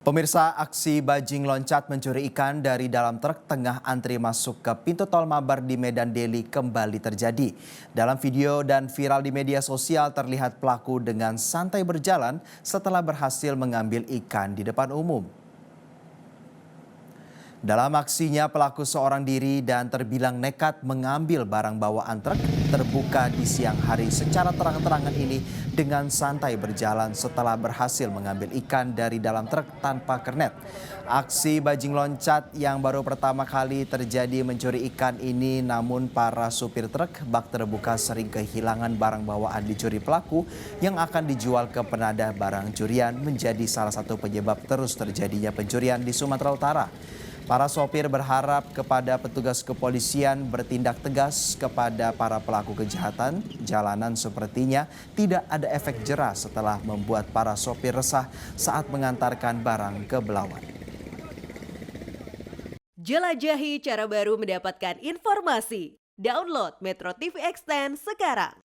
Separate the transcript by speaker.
Speaker 1: Pemirsa, aksi bajing loncat mencuri ikan dari dalam truk tengah antri masuk ke pintu tol Mabar di Medan Deli kembali terjadi. Dalam video dan viral di media sosial terlihat pelaku dengan santai berjalan setelah berhasil mengambil ikan di depan umum. Dalam aksinya, pelaku seorang diri dan terbilang nekat mengambil barang bawaan truk terbuka di siang hari secara terang-terangan ini dengan santai berjalan setelah berhasil mengambil ikan dari dalam truk tanpa kernet. Aksi bajing loncat yang baru pertama kali terjadi mencuri ikan ini, namun para supir truk bak terbuka sering kehilangan barang bawaan dicuri pelaku yang akan dijual ke penadah barang curian menjadi salah satu penyebab terus terjadinya pencurian di Sumatera Utara. Para sopir berharap kepada petugas kepolisian bertindak tegas kepada para pelaku kejahatan jalanan sepertinya tidak ada efek jera setelah membuat para sopir resah saat mengantarkan barang ke Belawan.
Speaker 2: Jelajahi cara baru mendapatkan informasi. Download Metro TV Extend sekarang.